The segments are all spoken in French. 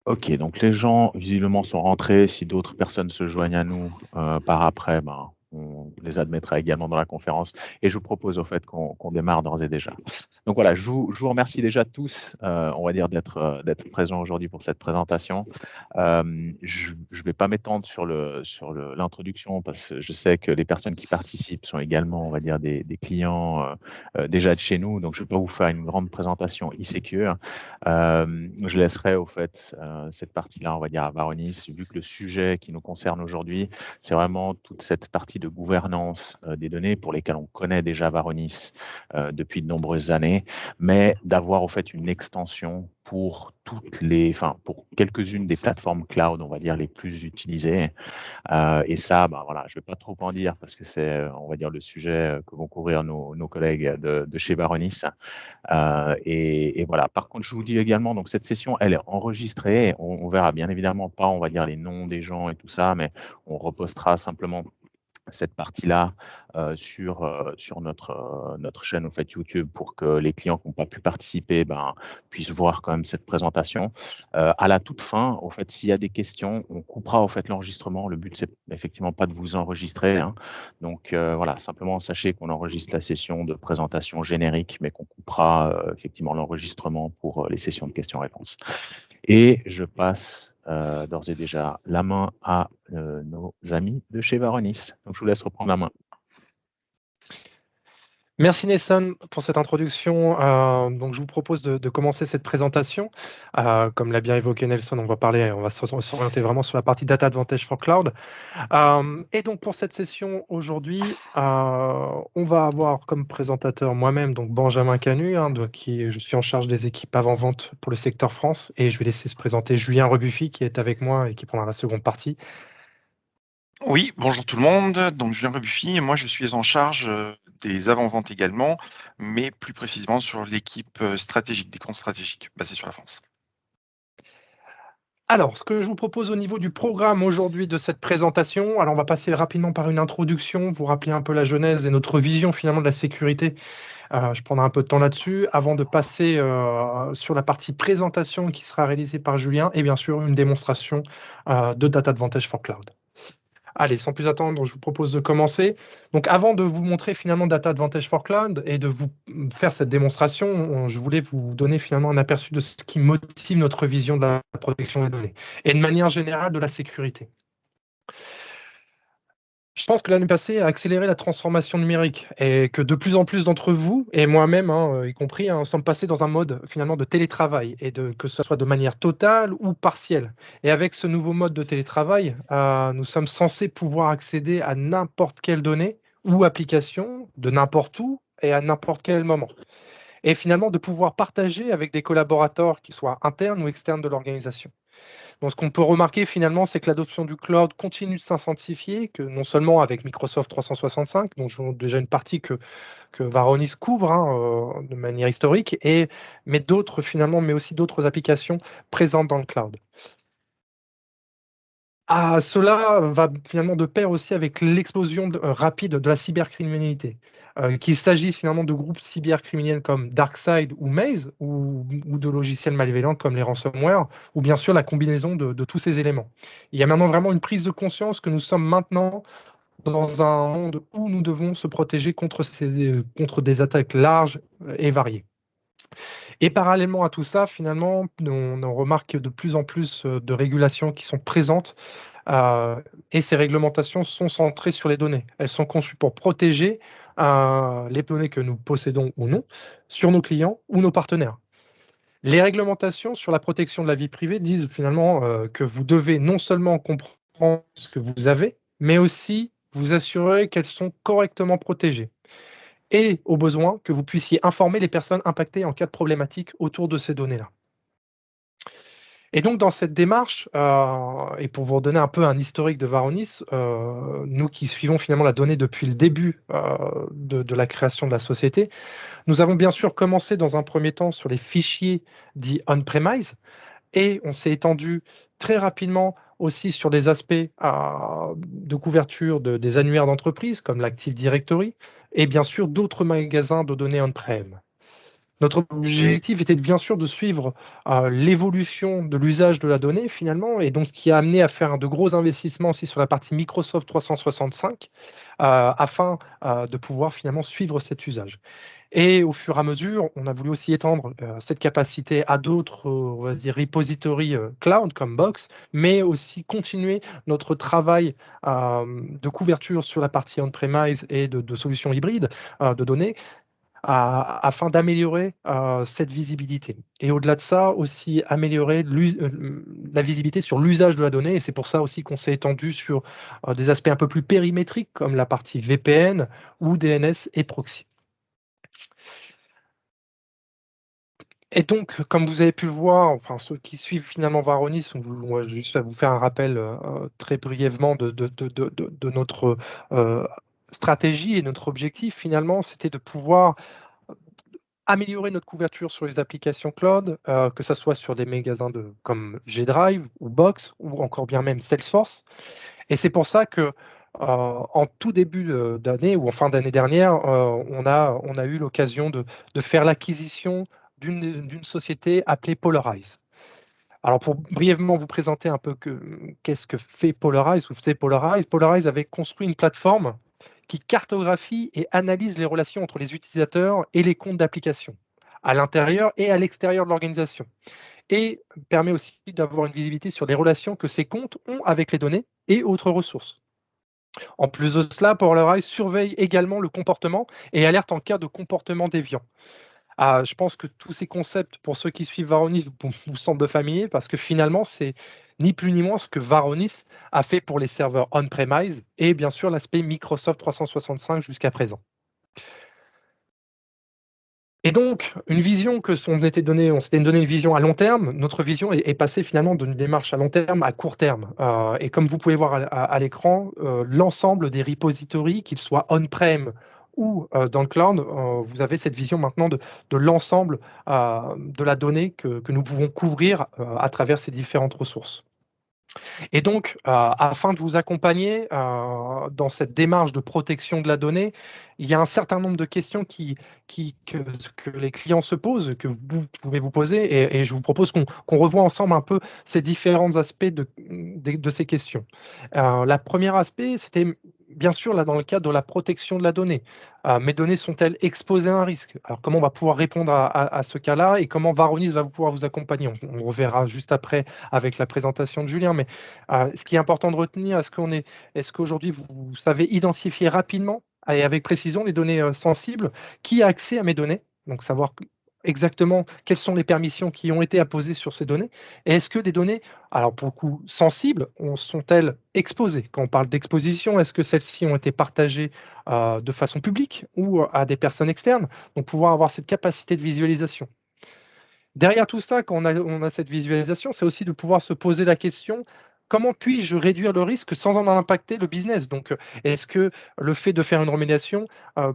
Ok, donc les gens visiblement sont rentrés. Si d'autres personnes se joignent à nous par après, ben, on les admettra également dans la conférence. Et je vous propose au fait qu'on démarre d'ores et déjà. Donc voilà, je vous remercie déjà tous, on va dire, d'être présents aujourd'hui pour cette présentation. Je ne vais pas m'étendre l'introduction parce que je sais que les personnes qui participent sont également, on va dire, des clients déjà de chez nous. Donc je ne vais pas vous faire une grande présentation e-secure. Je laisserai au fait cette partie-là, on va dire, à Varonis, vu que le sujet qui nous concerne aujourd'hui, c'est vraiment toute cette partie de gouvernance des données pour lesquelles on connaît déjà Varonis depuis de nombreuses années, mais d'avoir au fait une extension pour pour quelques-unes des plateformes cloud, on va dire, les plus utilisées. Et ça, ben voilà, je ne vais pas trop en dire parce que c'est, on va dire, le sujet que vont couvrir nos collègues de chez Varonis. Et voilà. Par contre, je vous dis également, donc cette session, elle est enregistrée. On verra bien évidemment pas, on va dire, les noms des gens et tout ça, mais on repostera simplement cette partie-là sur notre chaîne au fait YouTube pour que les clients qui n'ont pas pu participer puissent voir quand même cette présentation. À la toute fin, au fait, s'il y a des questions, on coupera au fait l'enregistrement. Le but, c'est effectivement pas de vous enregistrer, hein. Donc voilà, simplement sachez qu'on enregistre la session de présentation générique, mais qu'on coupera effectivement l'enregistrement pour les sessions de questions-réponses. Et je passe d'ores et déjà la main à nos amis de chez Varonis. Donc, je vous laisse reprendre la main. Merci Nelson pour cette introduction. Donc je vous propose de commencer cette présentation. Comme l'a bien évoqué Nelson, on va s'orienter vraiment sur la partie Data Advantage for Cloud. Et donc pour cette session aujourd'hui, on va avoir comme présentateur moi-même, donc Benjamin Canu, je suis en charge des équipes avant-vente pour le secteur France, et je vais laisser se présenter Julien Rebuffy qui est avec moi et qui prendra la seconde partie. Oui, bonjour tout le monde. Donc Julien Rebuffy, et moi je suis en charge des avant-ventes également, mais plus précisément sur l'équipe stratégique, des comptes stratégiques basés sur la France. Alors, ce que je vous propose au niveau du programme aujourd'hui de cette présentation, alors on va passer rapidement par une introduction, vous rappeler un peu la genèse et notre vision finalement de la sécurité. Je prendrai un peu de temps là-dessus avant de passer sur la partie présentation qui sera réalisée par Julien et bien sûr une démonstration de Data Advantage for Cloud. Allez, sans plus attendre, je vous propose de commencer. Donc, avant de vous montrer finalement Data Advantage for Cloud et de vous faire cette démonstration, je voulais vous donner finalement un aperçu de ce qui motive notre vision de la protection des données et de manière générale de la sécurité. Je pense que l'année passée a accéléré la transformation numérique et que de plus en plus d'entre vous, et moi-même y compris, sommes passés dans un mode finalement de télétravail et que ce soit de manière totale ou partielle. Et avec ce nouveau mode de télétravail, nous sommes censés pouvoir accéder à n'importe quelle donnée ou application de n'importe où et à n'importe quel moment. Et finalement de pouvoir partager avec des collaborateurs qui soient internes ou externes de l'organisation. Donc, ce qu'on peut remarquer finalement, c'est que l'adoption du cloud continue de s'intensifier, que non seulement avec Microsoft 365, dont déjà une partie que Varonis couvre de manière historique, mais d'autres finalement, mais aussi d'autres applications présentes dans le cloud. Cela va finalement de pair aussi avec l'explosion rapide de la cybercriminalité. Qu'il s'agisse finalement de groupes cybercriminels comme DarkSide ou Maze, ou de logiciels malveillants comme les ransomware, ou bien sûr la combinaison de tous ces éléments. Il y a maintenant vraiment une prise de conscience que nous sommes maintenant dans un monde où nous devons se protéger contre des attaques larges et variées. Et parallèlement à tout ça, finalement, on remarque de plus en plus de régulations qui sont présentes et ces réglementations sont centrées sur les données. Elles sont conçues pour protéger les données que nous possédons ou non sur nos clients ou nos partenaires. Les réglementations sur la protection de la vie privée disent finalement que vous devez non seulement comprendre ce que vous avez, mais aussi vous assurer qu'elles sont correctement protégées. Et au besoin, que vous puissiez informer les personnes impactées en cas de problématique autour de ces données-là. Et donc, dans cette démarche, et pour vous redonner un peu un historique de Varonis, nous qui suivons finalement la donnée depuis le début de la création de la société, nous avons bien sûr commencé dans un premier temps sur les fichiers dits on-premise, et on s'est étendu très rapidement aussi sur des aspects de couverture des annuaires d'entreprise, comme l'Active Directory, et bien sûr d'autres magasins de données on-prem. Notre objectif était bien sûr de suivre l'évolution de l'usage de la donnée finalement, et donc ce qui a amené à faire de gros investissements aussi sur la partie Microsoft 365 afin de pouvoir finalement suivre cet usage. Et au fur et à mesure, on a voulu aussi étendre cette capacité à d'autres on va dire, repositories cloud comme Box, mais aussi continuer notre travail de couverture sur la partie on-premise et de solutions hybrides de données afin d'améliorer cette visibilité. Et au-delà de ça, aussi améliorer la visibilité sur l'usage de la donnée. Et c'est pour ça aussi qu'on s'est étendu sur des aspects un peu plus périmétriques comme la partie VPN ou DNS et proxy. Et donc, comme vous avez pu le voir, enfin ceux qui suivent finalement Varonis, on va juste vous faire un rappel très brièvement de notre stratégie et notre objectif finalement, c'était de pouvoir améliorer notre couverture sur les applications cloud, que ce soit sur des magasins comme G-Drive ou Box ou encore bien même Salesforce. Et c'est pour ça que en tout début d'année ou en fin d'année dernière, on a eu l'occasion de faire l'acquisition d'une société appelée Polarize. Alors pour brièvement vous présenter un peu qu'est-ce que fait Polarize, ou faisait Polarize, Polarize avait construit une plateforme qui cartographie et analyse les relations entre les utilisateurs et les comptes d'application, à l'intérieur et à l'extérieur de l'organisation, et permet aussi d'avoir une visibilité sur les relations que ces comptes ont avec les données et autres ressources. En plus de cela, Polarize surveille également le comportement et alerte en cas de comportement déviant. Je pense que tous ces concepts, pour ceux qui suivent Varonis, vous semblent familiers parce que finalement, c'est ni plus ni moins ce que Varonis a fait pour les serveurs on-premise et bien sûr l'aspect Microsoft 365 jusqu'à présent. Et donc, une vision on s'était donné une vision à long terme. Notre vision est passée finalement d'une démarche à long terme à court terme. Et comme vous pouvez voir à l'écran, l'ensemble des repositories, qu'ils soient on-prem ou dans le cloud, vous avez cette vision maintenant de l'ensemble de la donnée que nous pouvons couvrir à travers ces différentes ressources. Et donc, afin de vous accompagner dans cette démarche de protection de la donnée, il y a un certain nombre de questions que les clients se posent, que vous pouvez vous poser, et je vous propose qu'on revoie ensemble un peu ces différents aspects de ces questions. La première aspect, c'était bien sûr là dans le cadre de la protection de la donnée. Mes données sont-elles exposées à un risque? Alors comment on va pouvoir répondre à ce cas-là et comment Varonis va pouvoir vous accompagner? On reverra juste après avec la présentation de Julien, mais ce qui est important de retenir, est-ce qu'aujourd'hui vous savez identifier rapidement et avec précision les données sensibles, qui a accès à mes données, donc savoir exactement quelles sont les permissions qui ont été apposées sur ces données, et est-ce que les données, alors pour le coup sensibles, sont-elles exposées? Quand on parle d'exposition, est-ce que celles-ci ont été partagées de façon publique ou à des personnes externes? Donc pouvoir avoir cette capacité de visualisation. Derrière tout ça, quand on a cette visualisation, c'est aussi de pouvoir se poser la question, comment puis-je réduire le risque sans en impacter le business? Donc, est-ce que le fait de faire une remédiation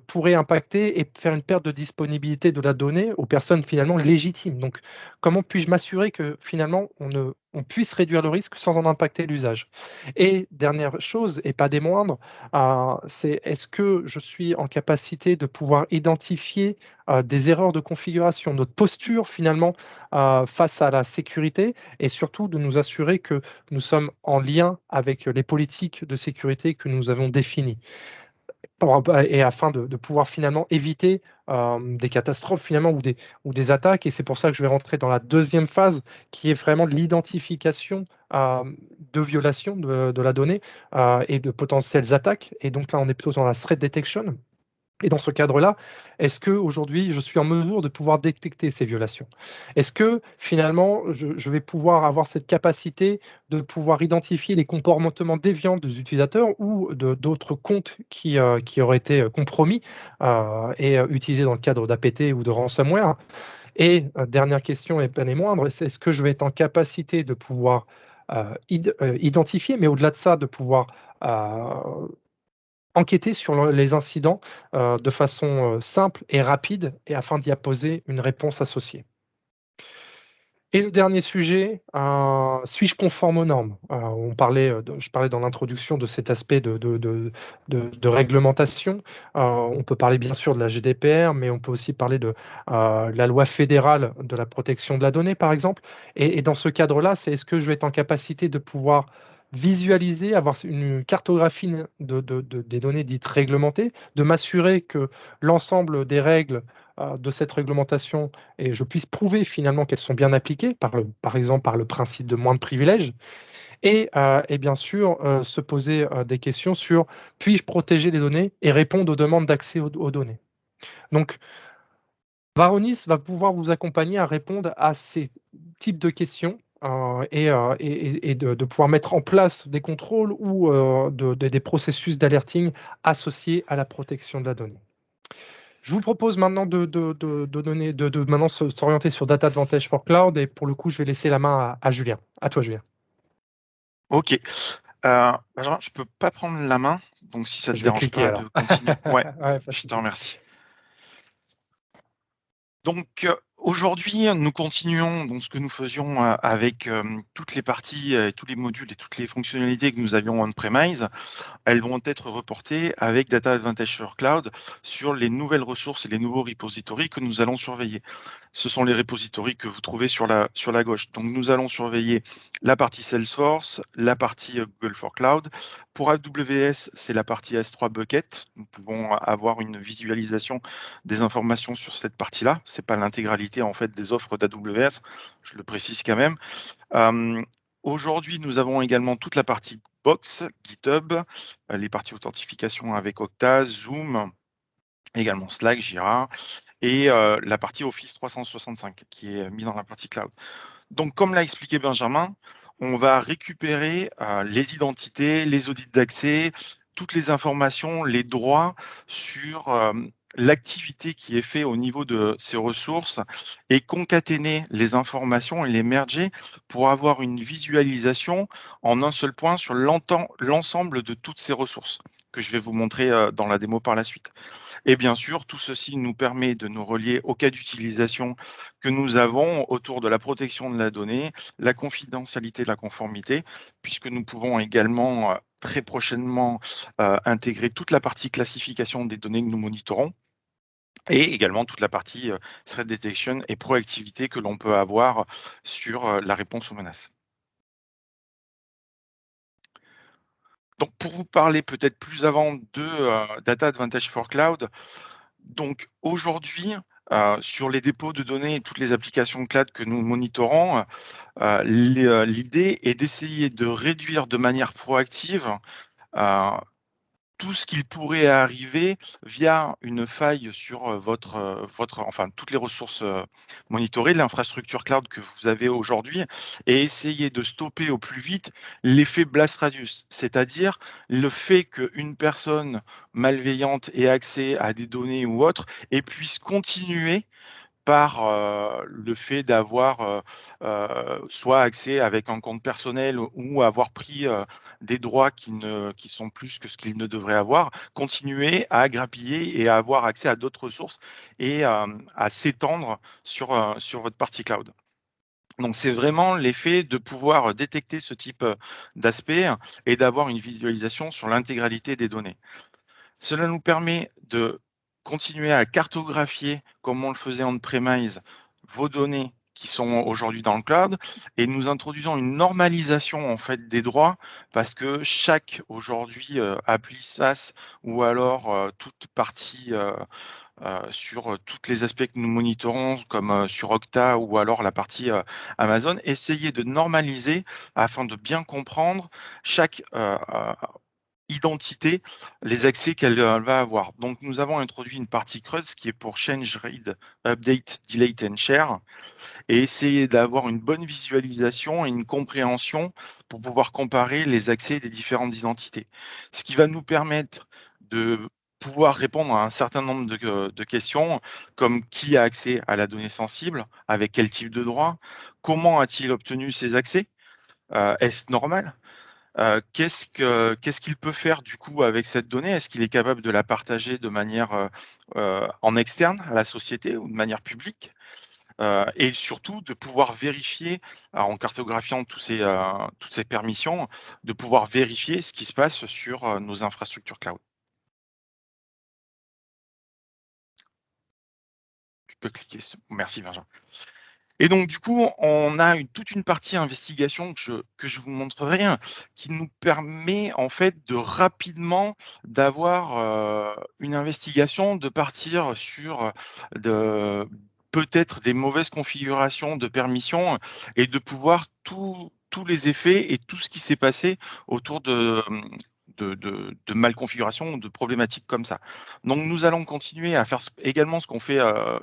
pourrait impacter et faire une perte de disponibilité de la donnée aux personnes finalement légitimes? Donc, comment puis-je m'assurer que finalement on puisse réduire le risque sans en impacter l'usage? Et dernière chose, et pas des moindres, c'est est-ce que je suis en capacité de pouvoir identifier des erreurs de configuration, notre posture finalement face à la sécurité, et surtout de nous assurer que nous sommes en lien avec les politiques de sécurité que nous avons définies, et afin de pouvoir finalement éviter des catastrophes finalement ou des attaques. Et c'est pour ça que je vais rentrer dans la deuxième phase qui est vraiment l'identification de violations de la donnée et de potentielles attaques. Et donc là, on est plutôt dans la threat detection. Et dans ce cadre-là, est-ce qu'aujourd'hui, je suis en mesure de pouvoir détecter ces violations? Est-ce que finalement, je vais pouvoir avoir cette capacité de pouvoir identifier les comportements déviants des utilisateurs ou d'autres comptes qui auraient été compromis et utilisés dans le cadre d'APT ou de ransomware? Et dernière question, et pas des moindres, est-ce que je vais être en capacité de pouvoir identifier, mais au-delà de ça, de pouvoir enquêter sur les incidents de façon simple et rapide, et afin d'y apposer une réponse associée. Et le dernier sujet, suis-je conforme aux normes? Je parlais dans l'introduction de cet aspect de réglementation. On peut parler bien sûr de la GDPR, mais on peut aussi parler de la loi fédérale de la protection de la donnée, par exemple. Et dans ce cadre-là, c'est est-ce que je vais être en capacité de pouvoir visualiser, avoir une cartographie des données dites réglementées, de m'assurer que l'ensemble des règles de cette réglementation et je puisse prouver finalement qu'elles sont bien appliquées, par exemple par le principe de moins de privilèges, et bien sûr se poser des questions sur puis-je protéger les données et répondre aux demandes d'accès aux données. Donc, Varonis va pouvoir vous accompagner à répondre à ces types de questions et de pouvoir mettre en place des contrôles ou des processus d'alerting associés à la protection de la donnée. Je vous propose maintenant de maintenant s'orienter sur Data Advantage for Cloud et pour le coup, je vais laisser la main à Julien. À toi, Julien. Ok. Benjamin, je peux pas prendre la main, donc si ça te Je vais dérange cliquer pas alors. de continuer. Ouais, Ouais, je te remercie. Donc aujourd'hui, nous continuons donc ce que nous faisions avec toutes les parties, tous les modules et toutes les fonctionnalités que nous avions on-premise. Elles vont être reportées avec Data Advantage for Cloud sur les nouvelles ressources et les nouveaux repositories que nous allons surveiller. Ce sont les repositories que vous trouvez sur la gauche. Donc nous allons surveiller la partie Salesforce, la partie Google for Cloud. Pour AWS, c'est la partie S3 Bucket. Nous pouvons avoir une visualisation des informations sur cette partie-là. C'est pas l'intégralité en fait des offres d'AWS, je le précise quand même. Aujourd'hui, nous avons également toute la partie Box, GitHub, les parties authentification avec Okta, Zoom, également Slack, Jira, et la partie Office 365 qui est mise dans la partie cloud. Donc, comme l'a expliqué Benjamin, on va récupérer les identités, les audits d'accès, toutes les informations, les droits sur l'activité qui est faite au niveau de ces ressources et concaténer les informations et les merger pour avoir une visualisation en un seul point sur l'ensemble de toutes ces ressources que je vais vous montrer dans la démo par la suite. Et bien sûr, tout ceci nous permet de nous relier au cas d'utilisation que nous avons autour de la protection de la donnée, la confidentialité de la conformité, puisque nous pouvons également très prochainement intégrer toute la partie classification des données que nous monitorons et également toute la partie threat detection et proactivité que l'on peut avoir sur la réponse aux menaces. Donc, pour vous parler peut-être plus avant de Data Advantage for Cloud, donc aujourd'hui, sur les dépôts de données et toutes les applications cloud que nous monitorons, l'idée est d'essayer de réduire de manière proactive tout ce qu'il pourrait arriver via une faille sur enfin toutes les ressources monitorées, l'infrastructure cloud que vous avez aujourd'hui, et essayer de stopper au plus vite l'effet blast radius, c'est-à-dire le fait qu'une personne malveillante ait accès à des données ou autres et puisse continuer par le fait d'avoir soit accès avec un compte personnel ou avoir pris des droits qui sont plus que ce qu'ils ne devraient avoir, continuer à grappiller et à avoir accès à d'autres ressources et à s'étendre sur votre partie cloud. Donc, c'est vraiment l'effet de pouvoir détecter ce type d'aspect et d'avoir une visualisation sur l'intégralité des données. Cela nous permet de continuer à cartographier, comme on le faisait on-premise, vos données qui sont aujourd'hui dans le cloud, et nous introduisons une normalisation en fait des droits parce que chaque aujourd'hui appli SaaS ou alors toute partie sur tous les aspects que nous monitorons, comme sur Okta ou alors la partie Amazon, essayer de normaliser afin de bien comprendre chaque identité, les accès qu'elle va avoir. Donc, nous avons introduit une partie CRUD qui est pour Change, Read, Update, Delete and Share et essayer d'avoir une bonne visualisation et une compréhension pour pouvoir comparer les accès des différentes identités. Ce qui va nous permettre de pouvoir répondre à un certain nombre de questions comme qui a accès à la donnée sensible, avec quel type de droit, comment a-t-il obtenu ces accès, est-ce normal? Qu'est-ce qu'il peut faire du coup avec cette donnée? Est-ce qu'il est capable de la partager de manière en externe à la société ou de manière publique? et surtout de pouvoir vérifier, en cartographiant toutes ces permissions, de pouvoir vérifier ce qui se passe sur nos infrastructures cloud. Tu peux cliquer. Merci Benjamin. Et donc, du coup, on a toute une partie investigation que je vous montrerai, qui nous permet en fait de rapidement d'avoir une investigation, de partir sur peut-être des mauvaises configurations de permissions et de pouvoir tous les effets et tout ce qui s'est passé autour de malconfiguration ou de problématiques comme ça. Donc, nous allons continuer à faire également ce qu'on fait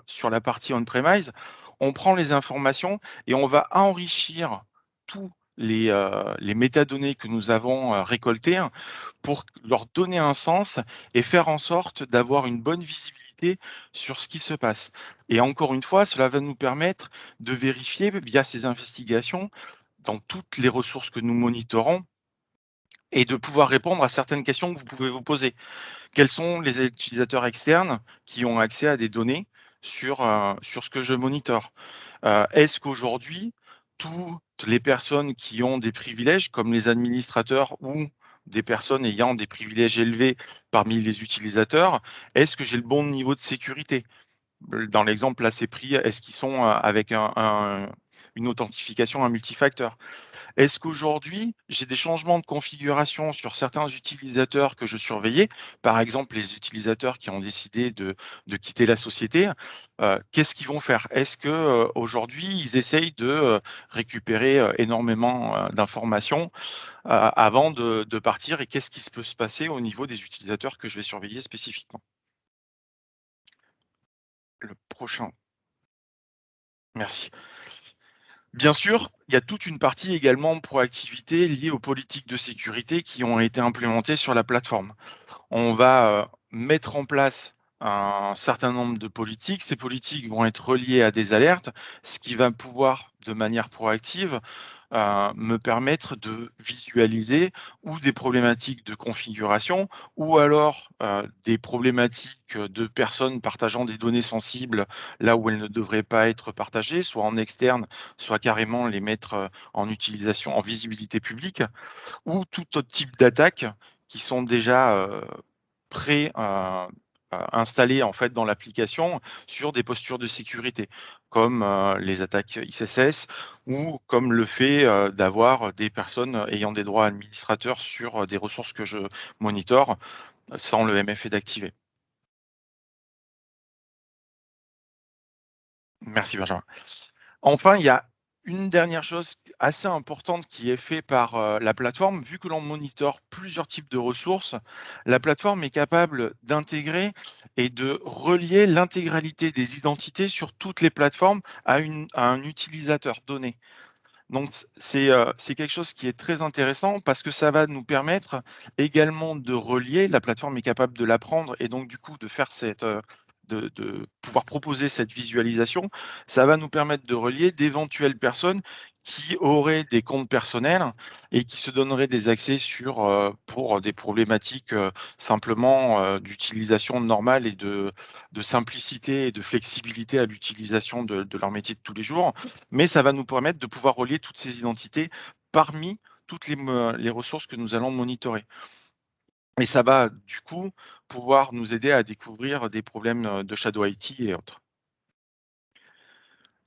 sur la partie on-premise. On prend les informations et on va enrichir tous les métadonnées que nous avons récoltées pour leur donner un sens et faire en sorte d'avoir une bonne visibilité sur ce qui se passe. Et encore une fois, cela va nous permettre de vérifier via ces investigations dans toutes les ressources que nous monitorons et de pouvoir répondre à certaines questions que vous pouvez vous poser. Quels sont les utilisateurs externes qui ont accès à des données sur ce que je monitore? Est-ce qu'aujourd'hui, toutes les personnes qui ont des privilèges, comme les administrateurs ou des personnes ayant des privilèges élevés parmi les utilisateurs, est-ce que j'ai le bon niveau de sécurité? Dans l'exemple là, c'est pris, est-ce qu'ils sont avec une authentification, un multifacteur? Est-ce qu'aujourd'hui, j'ai des changements de configuration sur certains utilisateurs que je surveillais, par exemple les utilisateurs qui ont décidé de quitter la société, qu'est-ce qu'ils vont faire? Est-ce qu'aujourd'hui, ils essayent de récupérer énormément d'informations avant de partir et qu'est-ce qui peut se passer au niveau des utilisateurs que je vais surveiller spécifiquement? Le prochain. Merci. Bien sûr, il y a toute une partie également de proactivité liée aux politiques de sécurité qui ont été implémentées sur la plateforme. On va mettre en place un certain nombre de politiques. Ces politiques vont être reliées à des alertes, ce qui va pouvoir, de manière proactive, me permettre de visualiser ou des problématiques de configuration ou alors des problématiques de personnes partageant des données sensibles là où elles ne devraient pas être partagées, soit en externe, soit carrément les mettre en utilisation, en visibilité publique, ou tout autre type d'attaques qui sont déjà installés en fait dans l'application sur des postures de sécurité, comme les attaques XSS ou comme le fait d'avoir des personnes ayant des droits administrateurs sur des ressources que je monitore sans le MFA d'activer. Merci Benjamin. Enfin, il y a une dernière chose assez importante qui est faite par la plateforme. Vu que l'on monitore plusieurs types de ressources, la plateforme est capable d'intégrer et de relier l'intégralité des identités sur toutes les plateformes à un utilisateur donné. Donc, c'est quelque chose qui est très intéressant parce que ça va nous permettre également de relier, la plateforme est capable de l'apprendre et donc du coup de faire de pouvoir proposer cette visualisation, ça va nous permettre de relier d'éventuelles personnes qui auraient des comptes personnels et qui se donneraient des accès pour des problématiques simplement d'utilisation normale et de simplicité et de flexibilité à l'utilisation de leur métier de tous les jours. Mais ça va nous permettre de pouvoir relier toutes ces identités parmi toutes les ressources que nous allons monitorer. Et ça va, du coup, pouvoir nous aider à découvrir des problèmes de Shadow IT et autres.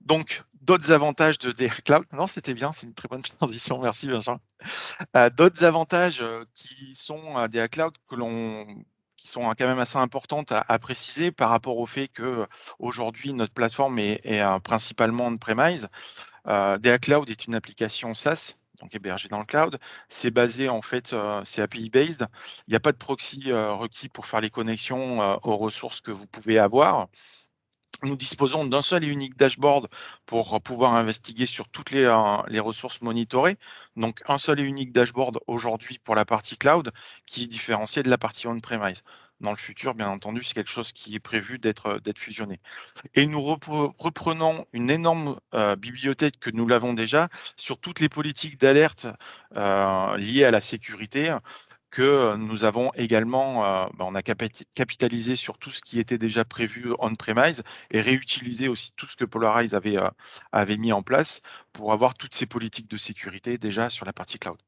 Donc, d'autres avantages de DR Cloud. Non, c'était bien, c'est une très bonne transition. Merci, Benjamin. D'autres avantages qui sont à DR Cloud qui sont quand même assez importantes à préciser par rapport au fait que aujourd'hui notre plateforme est principalement on-premise. DR Cloud est une application SaaS, donc hébergée dans le cloud. C'est basé en fait, c'est API based. Il n'y a pas de proxy requis pour faire les connexions aux ressources que vous pouvez avoir. Nous disposons d'un seul et unique dashboard pour pouvoir investiguer sur toutes les ressources monitorées. Donc, un seul et unique dashboard aujourd'hui pour la partie cloud qui est différencié de la partie on-premise. Dans le futur, bien entendu, c'est quelque chose qui est prévu d'être fusionné. Et nous reprenons une énorme bibliothèque que nous l'avons déjà sur toutes les politiques d'alerte liées à la sécurité que nous avons également, on a capitalisé sur tout ce qui était déjà prévu on-premise et réutilisé aussi tout ce que Polarize avait mis en place pour avoir toutes ces politiques de sécurité déjà sur la partie cloud.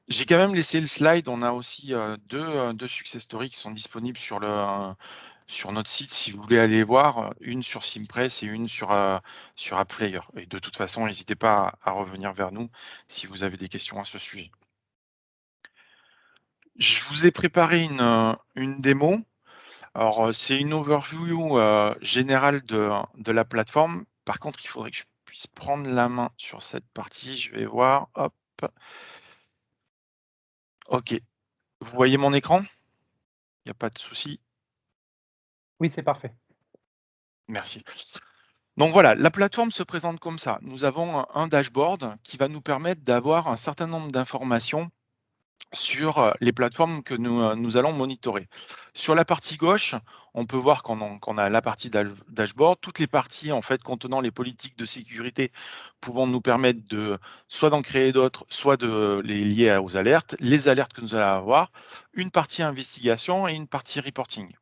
J'ai quand même laissé le slide. On a aussi deux success stories qui sont disponibles sur notre site si vous voulez aller voir, une sur Simpress et une sur AppFlyer. Et de toute façon, n'hésitez pas à revenir vers nous si vous avez des questions à ce sujet. Je vous ai préparé une démo. Alors, c'est une overview générale de la plateforme. Par contre, il faudrait que je puisse prendre la main sur cette partie. Je vais voir. Hop. OK. Vous voyez mon écran? Il n'y a pas de souci. Oui, c'est parfait. Merci. Donc voilà, la plateforme se présente comme ça. Nous avons un dashboard qui va nous permettre d'avoir un certain nombre d'informations sur les plateformes que nous allons monitorer. Sur la partie gauche, on peut voir qu'on a la partie dashboard, toutes les parties en fait contenant les politiques de sécurité pouvant nous permettre de soit d'en créer d'autres, soit de les lier aux alertes, les alertes que nous allons avoir, une partie investigation et une partie reporting.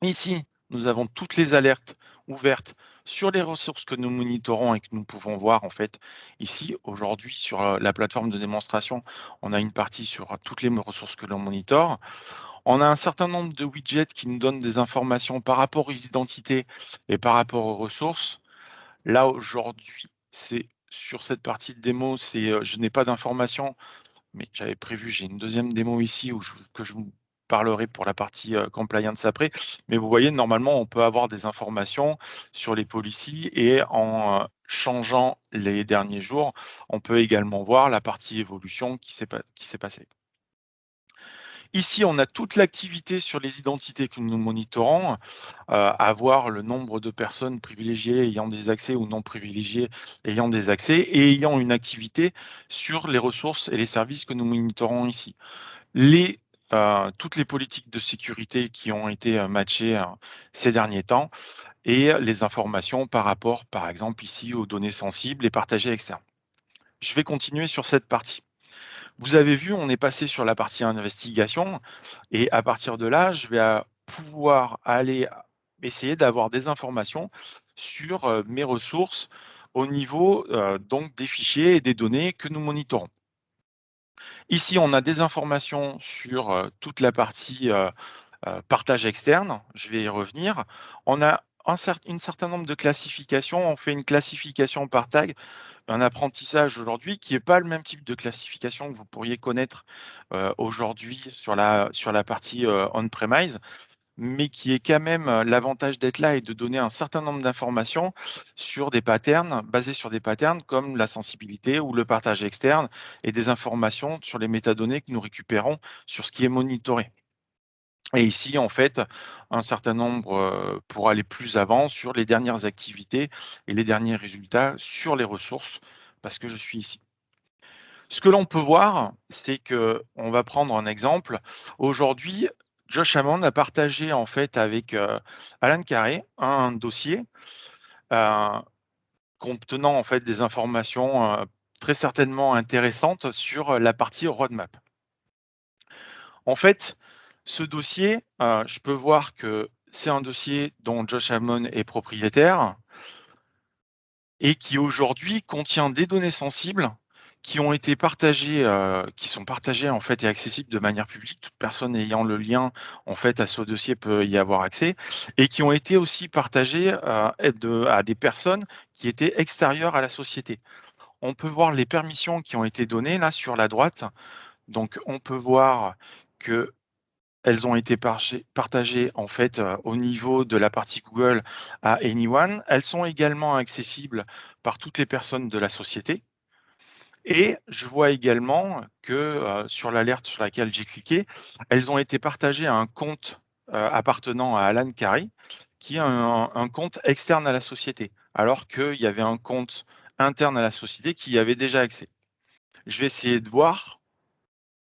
Ici, nous avons toutes les alertes ouvertes sur les ressources que nous monitorons et que nous pouvons voir en fait ici aujourd'hui sur la plateforme de démonstration. On a une partie sur toutes les ressources que l'on monitore. On a un certain nombre de widgets qui nous donnent des informations par rapport aux identités et par rapport aux ressources. Là aujourd'hui, c'est sur cette partie de démo, je n'ai pas d'informations, mais j'avais prévu, j'ai une deuxième démo ici que je vous parlerai pour la partie compliance après. Mais vous voyez, normalement, on peut avoir des informations sur les policies et en changeant les derniers jours, on peut également voir la partie évolution qui s'est passée. Ici, on a toute l'activité sur les identités que nous monitorons, avoir le nombre de personnes privilégiées ayant des accès ou non privilégiées ayant des accès et ayant une activité sur les ressources et les services que nous monitorons ici. Toutes les politiques de sécurité qui ont été matchées ces derniers temps et les informations par rapport, par exemple, ici aux données sensibles et partagées externes. Je vais continuer sur cette partie. Vous avez vu, on est passé sur la partie investigation et à partir de là, je vais pouvoir aller essayer d'avoir des informations sur mes ressources au niveau donc des fichiers et des données que nous monitorons. Ici, on a des informations sur toute la partie partage externe. Je vais y revenir. On a un certain nombre de classifications. On fait une classification par tag, un apprentissage aujourd'hui qui n'est pas le même type de classification que vous pourriez connaître aujourd'hui sur la partie on-premise, mais qui est quand même l'avantage d'être là et de donner un certain nombre d'informations sur des patterns, basés sur des patterns comme la sensibilité ou le partage externe et des informations sur les métadonnées que nous récupérons sur ce qui est monitoré. Et ici, en fait, un certain nombre pour aller plus avant sur les dernières activités et les derniers résultats sur les ressources, parce que je suis ici. Ce que l'on peut voir, c'est que, on va prendre un exemple. Aujourd'hui, Josh Hammond a partagé en fait avec Alan Carré un dossier contenant en fait des informations très certainement intéressantes sur la partie roadmap. En fait, ce dossier, je peux voir que c'est un dossier dont Josh Hammond est propriétaire et qui aujourd'hui contient des données sensibles qui ont été partagées, qui sont partagées en fait et accessibles de manière publique. Toute personne ayant le lien en fait à ce dossier peut y avoir accès et qui ont été aussi partagées à des personnes qui étaient extérieures à la société. On peut voir les permissions qui ont été données là sur la droite. Donc, on peut voir que elles ont été partagées en fait au niveau de la partie Google à Anyone. Elles sont également accessibles par toutes les personnes de la société. Et je vois également que sur l'alerte sur laquelle j'ai cliqué, elles ont été partagées à un compte appartenant à Alan Carey, qui est un compte externe à la société, alors qu'il y avait un compte interne à la société qui y avait déjà accès. Je vais essayer de voir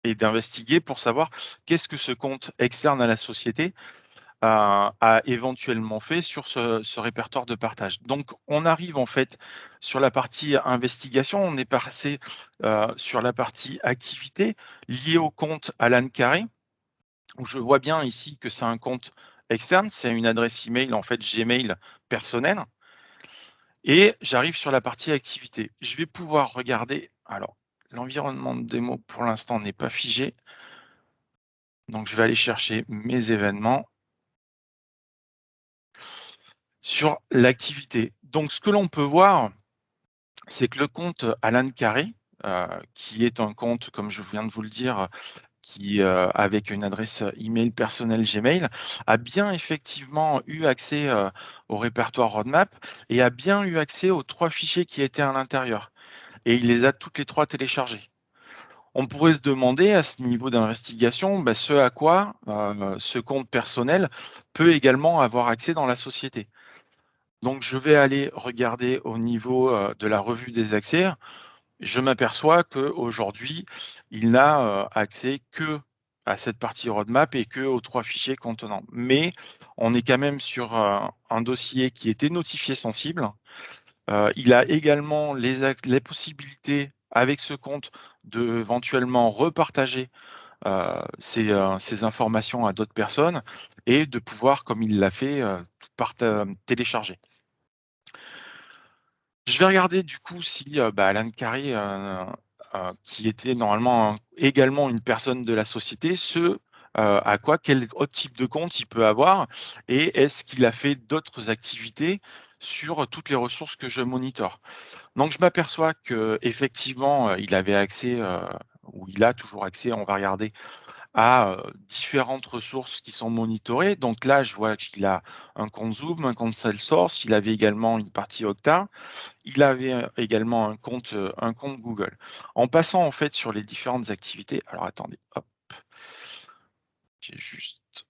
et d'investiguer pour savoir qu'est-ce que ce compte externe à la société a éventuellement fait sur ce répertoire de partage. Donc, on arrive en fait sur la partie investigation, on est passé sur la partie activité liée au compte Alan Carré, où je vois bien ici que c'est un compte externe, c'est une adresse email en fait Gmail personnelle. Et j'arrive sur la partie activité. Je vais pouvoir regarder. Alors, l'environnement de démo pour l'instant n'est pas figé. Donc, je vais aller chercher mes événements sur l'activité. Donc, ce que l'on peut voir, c'est que le compte Alan Carré, qui est un compte, comme je viens de vous le dire, qui, avec une adresse email personnelle Gmail, a bien effectivement eu accès au répertoire roadmap et a bien eu accès aux 3 fichiers qui étaient à l'intérieur. Et il les a toutes les 3 téléchargés. On pourrait se demander à ce niveau d'investigation ce à quoi ce compte personnel peut également avoir accès dans la société. Donc, je vais aller regarder au niveau de la revue des accès. Je m'aperçois qu'aujourd'hui, il n'a accès que à cette partie roadmap et que aux 3 fichiers contenants. Mais on est quand même sur un dossier qui était notifié sensible. Il a également les possibilités avec ce compte de éventuellement repartager ces informations à d'autres personnes et de pouvoir, comme il l'a fait, télécharger. Je vais regarder du coup si Alan Carré, qui était normalement également une personne de la société, quel autre type de compte il peut avoir et est-ce qu'il a fait d'autres activités sur toutes les ressources que je monitore. Donc je m'aperçois que effectivement il avait accès ou il a toujours accès, on va regarder, à différentes ressources qui sont monitorées. Donc là, je vois qu'il a un compte Zoom, un compte Salesforce, il avait également une partie Okta, il avait également un compte Google. En passant en fait sur les différentes activités, alors attendez, hop, j'ai juste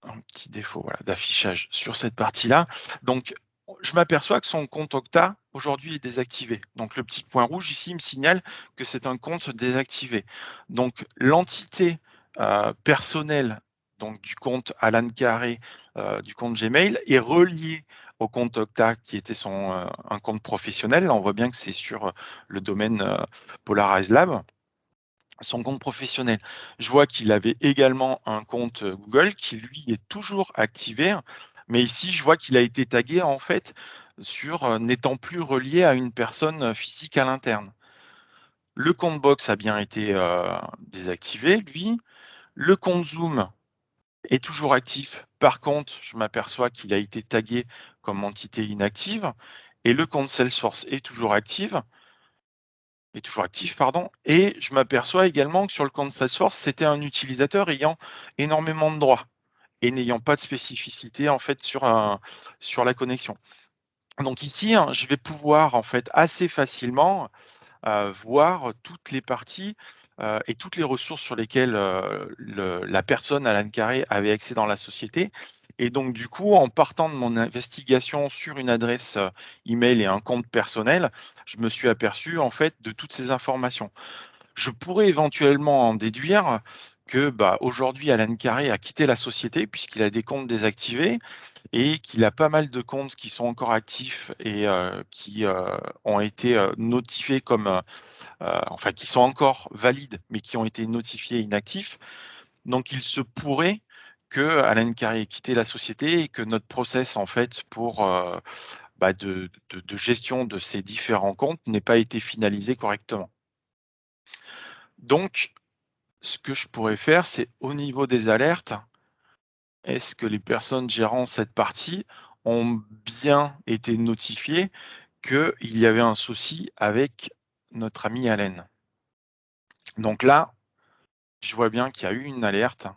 un petit défaut d'affichage sur cette partie-là. Donc, je m'aperçois que son compte Okta aujourd'hui est désactivé. Donc, le petit point rouge ici me signale que c'est un compte désactivé. Donc, l'entité personnelle du compte Alan Carré, du compte Gmail, est reliée au compte Okta qui était un compte professionnel. Là, on voit bien que c'est sur le domaine Polarize Lab. Son compte professionnel. Je vois qu'il avait également un compte Google qui lui est toujours activé, mais ici je vois qu'il a été tagué en fait sur n'étant plus relié à une personne physique à l'interne. Le compte Box a bien été désactivé, lui. Le compte Zoom est toujours actif. Par contre, je m'aperçois qu'il a été tagué comme entité inactive. Et le compte Salesforce est toujours actif. Et je m'aperçois également que sur le compte Salesforce, c'était un utilisateur ayant énormément de droits et n'ayant pas de spécificité en fait sur la connexion. Donc ici, je vais pouvoir en fait assez facilement voir toutes les parties et toutes les ressources sur lesquelles la personne Alan Carré avait accès dans la société. Et donc, du coup, en partant de mon investigation sur une adresse email et un compte personnel, je me suis aperçu en fait de toutes ces informations. Je pourrais éventuellement en déduire que aujourd'hui, Alan Carré a quitté la société puisqu'il a des comptes désactivés et qu'il a pas mal de comptes qui sont encore actifs et qui ont été notifiés comme qui sont encore valides, mais qui ont été notifiés inactifs. Donc, il se pourrait que Alan Carré ait quitté la société et que notre process, en fait, pour de gestion de ces différents comptes n'ait pas été finalisé correctement. Donc, ce que je pourrais faire, c'est au niveau des alertes, est-ce que les personnes gérant cette partie ont bien été notifiées qu'il y avait un souci avec notre ami Allen? Donc là, je vois bien qu'il y a eu une alerte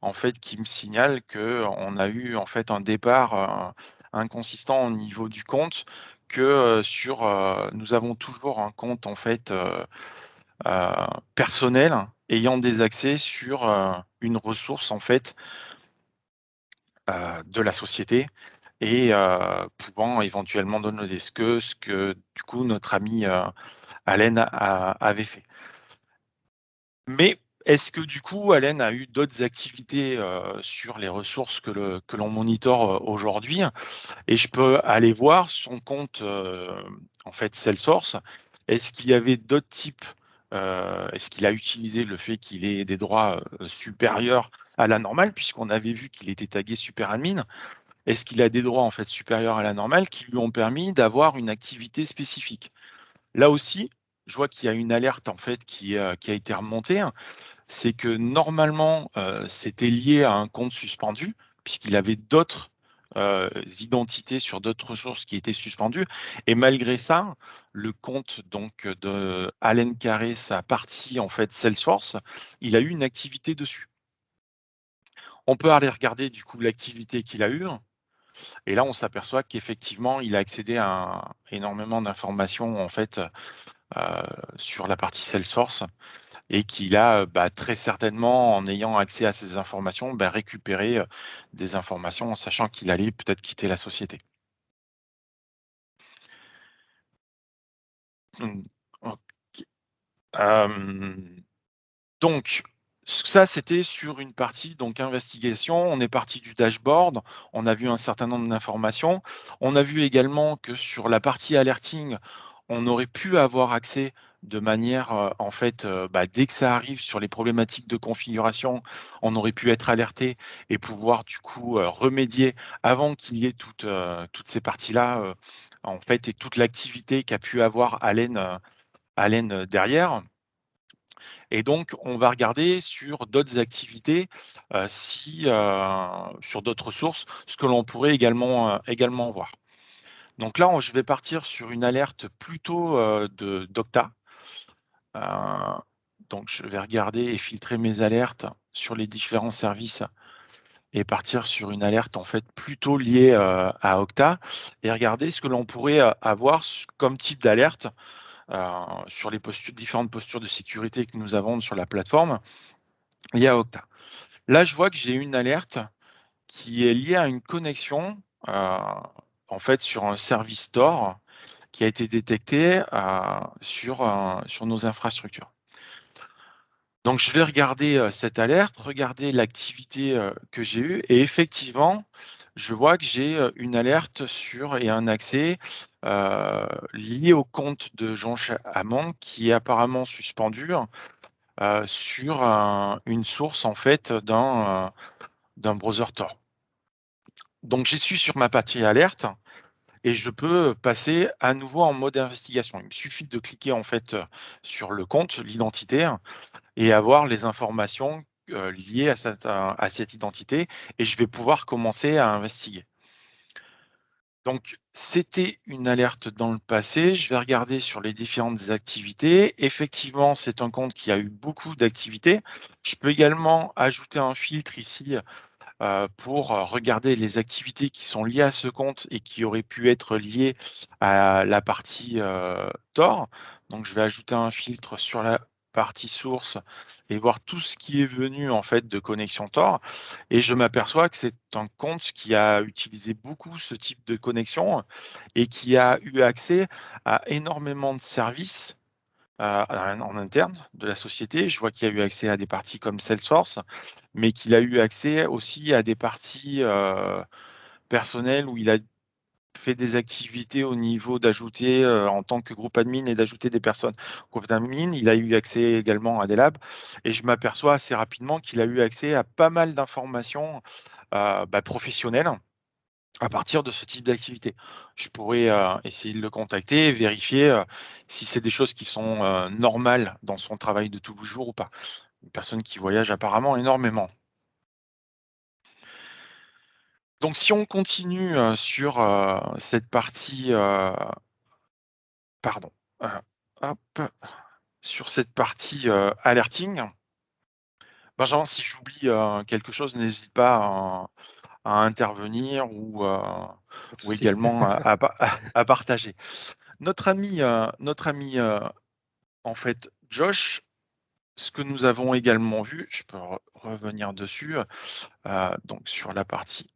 en fait qui me signale qu'on a eu en fait un départ inconsistant au niveau du compte, que nous avons toujours un compte en fait personnel ayant des accès sur une ressource en fait de la société et pouvant éventuellement donner ce que du coup notre ami Allen avait fait. Mais Est-ce que du coup, Allen a eu d'autres activités sur les ressources que l'on monitore aujourd'hui? Et je peux aller voir son compte en fait Salesforce. Est-ce qu'il y avait d'autres types est-ce qu'il a utilisé le fait qu'il ait des droits supérieurs à la normale, puisqu'on avait vu qu'il était tagué super admin? Est-ce qu'il a des droits en fait supérieurs à la normale qui lui ont permis d'avoir une activité spécifique? Là aussi, je vois qu'il y a une alerte en fait qui a été remontée. C'est que normalement, c'était lié à un compte suspendu, puisqu'il avait d'autres identités sur d'autres ressources qui étaient suspendues. Et malgré ça, le compte donc de Allen Carré, sa partie en fait Salesforce, il a eu une activité dessus. On peut aller regarder du coup l'activité qu'il a eue. Et là, on s'aperçoit qu'effectivement, il a accédé à énormément d'informations en fait sur la partie Salesforce et qu'il a très certainement, en ayant accès à ces informations, récupéré des informations en sachant qu'il allait peut-être quitter la société. Okay. Donc, ça, c'était sur une partie donc investigation. On est parti du dashboard, on a vu un certain nombre d'informations. On a vu également que sur la partie alerting, on aurait pu avoir accès de manière, en fait, dès que ça arrive sur les problématiques de configuration, on aurait pu être alerté et pouvoir du coup remédier avant qu'il y ait toutes ces parties-là, en fait, et toute l'activité qu'a pu avoir Allen derrière. Et donc, on va regarder sur d'autres activités, sur d'autres sources, ce que l'on pourrait également voir. Donc là, je vais partir sur une alerte plutôt d'Okta. Donc, je vais regarder et filtrer mes alertes sur les différents services et partir sur une alerte en fait plutôt liée à Okta et regarder ce que l'on pourrait avoir comme type d'alerte sur les différentes postures de sécurité que nous avons sur la plateforme liée à Okta. Là, je vois que j'ai une alerte qui est liée à une connexion en fait sur un service store qui a été détecté sur nos infrastructures. Donc, je vais regarder cette alerte, regarder l'activité que j'ai eue et effectivement, je vois que j'ai une alerte et un accès lié au compte de Jean Hamon qui est apparemment suspendu sur une source en fait d'un browser Tor. Donc, j'y suis sur ma partie alerte et je peux passer à nouveau en mode investigation. Il me suffit de cliquer en fait sur le compte, l'identité, et avoir les informations liées à cette identité et je vais pouvoir commencer à investiguer. Donc, c'était une alerte dans le passé. Je vais regarder sur les différentes activités. Effectivement, c'est un compte qui a eu beaucoup d'activités. Je peux également ajouter un filtre ici pour regarder les activités qui sont liées à ce compte et qui auraient pu être liées à la partie Tor. Donc, je vais ajouter un filtre sur la partie source et voir tout ce qui est venu en fait de connexion Tor. Et je m'aperçois que c'est un compte qui a utilisé beaucoup ce type de connexion et qui a eu accès à énormément de services en interne de la société. Je vois qu'il a eu accès à des parties comme Salesforce, mais qu'il a eu accès aussi à des parties personnelles où il a fait des activités au niveau d'ajouter en tant que groupe admin et d'ajouter des personnes. Groupe admin, il a eu accès également à des labs et je m'aperçois assez rapidement qu'il a eu accès à pas mal d'informations professionnelles à partir de ce type d'activité. Je pourrais essayer de le contacter et vérifier si c'est des choses qui sont normales dans son travail de tous les jours ou pas. Une personne qui voyage apparemment énormément. Donc si on continue sur cette partie, pardon, hop, sur cette partie alerting, Benjamin, si j'oublie quelque chose, n'hésite pas à intervenir ou également à partager. Notre ami en fait, Josh, ce que nous avons également vu, je peux revenir dessus, donc sur la partie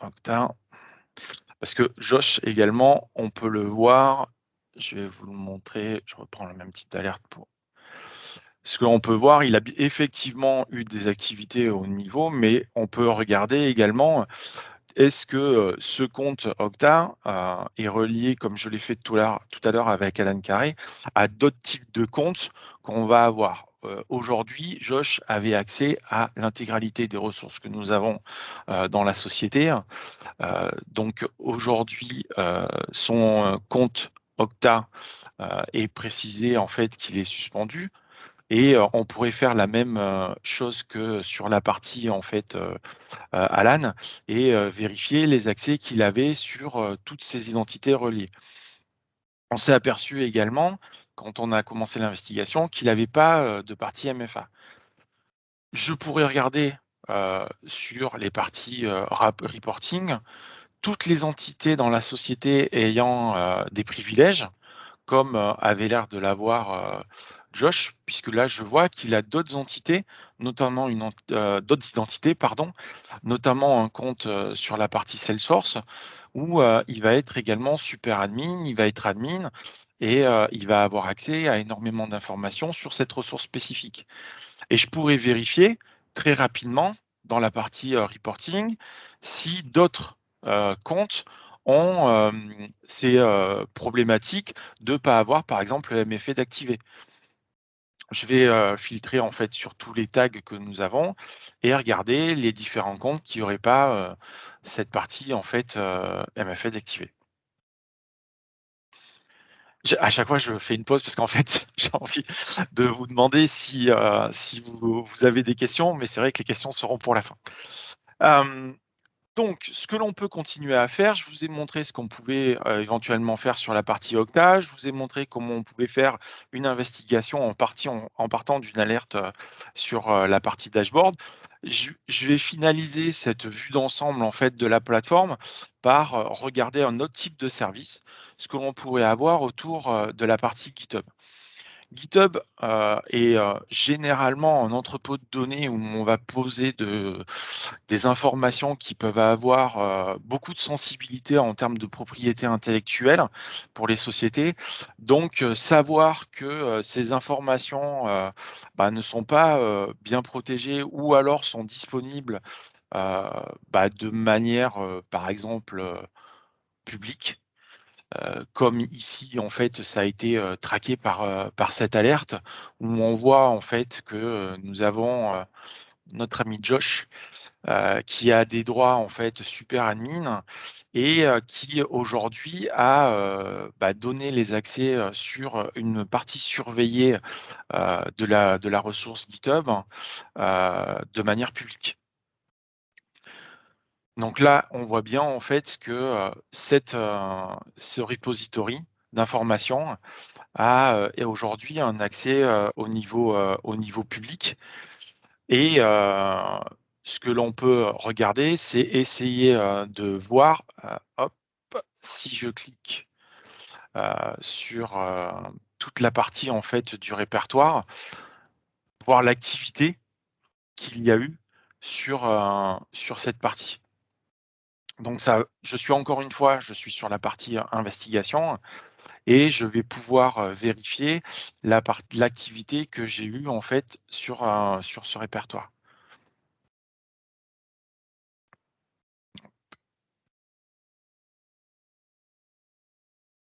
Okta, parce que Josh également, on peut le voir, je vais vous le montrer. Je reprends le même type d'alerte pour. Ce qu'on peut voir, il a effectivement eu des activités au niveau, mais on peut regarder également, est-ce que ce compte Okta est relié, comme je l'ai fait tout à l'heure avec Alan Carré, à d'autres types de comptes qu'on va avoir. Aujourd'hui, Josh avait accès à l'intégralité des ressources que nous avons dans la société. Donc aujourd'hui, son compte Okta est précisé en fait qu'il est suspendu. Et on pourrait faire la même chose que sur la partie en fait Alan et vérifier les accès qu'il avait sur toutes ces identités reliées. On s'est aperçu également, quand on a commencé l'investigation, qu'il n'avait pas de partie MFA. Je pourrais regarder sur les parties reporting toutes les entités dans la société ayant des privilèges, comme avait l'air de l'avoir Josh, puisque là je vois qu'il a d'autres entités, notamment d'autres identités, notamment un compte sur la partie Salesforce, où il va être également super admin, il va être admin, et il va avoir accès à énormément d'informations sur cette ressource spécifique. Et je pourrais vérifier très rapidement dans la partie reporting si d'autres comptes ont ces problématiques de ne pas avoir, par exemple, le MFA d'activer. Je vais filtrer en fait sur tous les tags que nous avons et regarder les différents comptes qui n'auraient pas cette partie en fait MFA d'activer. À chaque fois, je fais une pause parce qu'en fait, j'ai envie de vous demander si vous avez des questions, mais c'est vrai que les questions seront pour la fin. Donc, ce que l'on peut continuer à faire, je vous ai montré ce qu'on pouvait éventuellement faire sur la partie Okta. Je vous ai montré comment on pouvait faire une investigation en partant d'une alerte sur la partie dashboard. Je vais finaliser cette vue d'ensemble en fait de la plateforme par regarder un autre type de service, ce que l'on pourrait avoir autour de la partie GitHub. GitHub est généralement un entrepôt de données où on va poser des informations qui peuvent avoir beaucoup de sensibilité en termes de propriété intellectuelle pour les sociétés. Donc, savoir que ces informations ne sont pas bien protégées ou alors sont disponibles de manière, par exemple, publique. Comme ici, en fait, ça a été traqué par cette alerte où on voit en fait que nous avons notre ami Josh qui a des droits en fait super admin et qui aujourd'hui a donné les accès sur une partie surveillée de la ressource GitHub de manière publique. Donc là, on voit bien en fait que ce repository d'informations a aujourd'hui un accès au niveau public. Et ce que l'on peut regarder, c'est essayer de voir, si je clique sur toute la partie en fait du répertoire, voir l'activité qu'il y a eu sur cette partie. Donc ça, je suis sur la partie investigation et je vais pouvoir vérifier l'activité que j'ai eue en fait sur ce répertoire.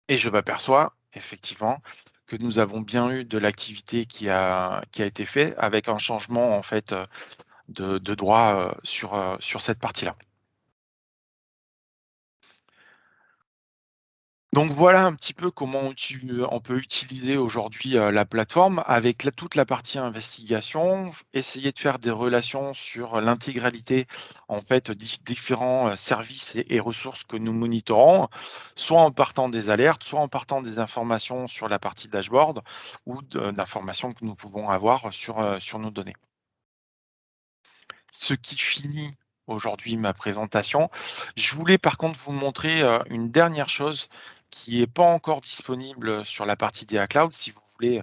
Et je m'aperçois effectivement que nous avons bien eu de l'activité qui a été faite avec un changement en fait de droit sur cette partie-là. Donc voilà un petit peu comment on peut utiliser aujourd'hui la plateforme avec toute la partie investigation, essayer de faire des relations sur l'intégralité en fait différents services et ressources que nous monitorons, soit en partant des alertes, soit en partant des informations sur la partie dashboard ou d'informations que nous pouvons avoir sur nos données. Ce qui finit aujourd'hui ma présentation. Je voulais par contre vous montrer une dernière chose qui n'est pas encore disponible sur la partie DA Cloud. Si vous voulez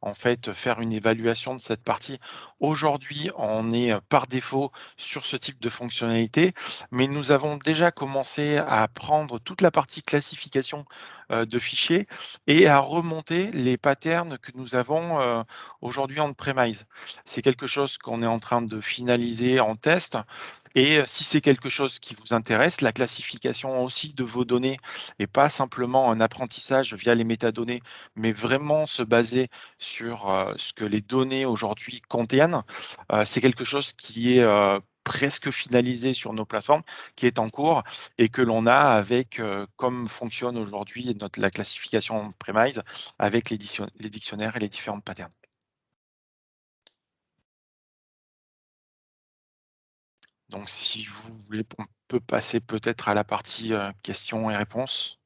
en fait faire une évaluation de cette partie. Aujourd'hui, on est par défaut sur ce type de fonctionnalité, mais nous avons déjà commencé à prendre toute la partie classification de fichiers et à remonter les patterns que nous avons aujourd'hui en premise. C'est quelque chose qu'on est en train de finaliser en test. Et si c'est quelque chose qui vous intéresse, la classification aussi de vos données et pas simplement un apprentissage via les métadonnées, mais vraiment se baser sur ce que les données aujourd'hui contiennent, c'est quelque chose qui est presque finalisé sur nos plateformes, qui est en cours et que l'on a avec, comme fonctionne aujourd'hui la classification premise, avec les dictionnaires et les différentes patterns. Donc, si vous voulez, on peut passer peut-être à la partie questions et réponses.